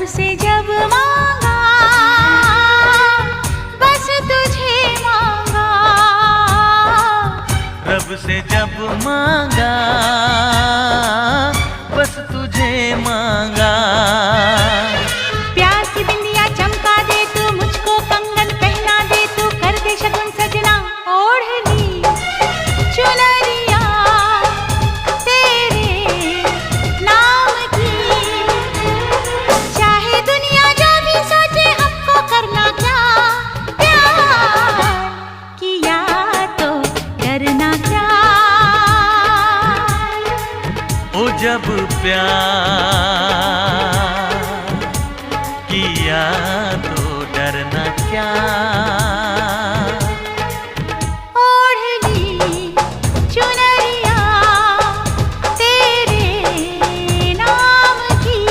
रब से जब मांगा बस तुझे मांगा, रब से जब मांगा बस तुझे मांगा। प्यार की बिंदिया चमका दे तू, मुझको कंगन पहना दे तू, कर दे शगुन सजना ओढ़नी चुनरिया तेरे नाम की। चाहे दुनिया जो भी सोचे हमको करना क्या, प्यार किया तो डरना क्या। ओ जब प्यार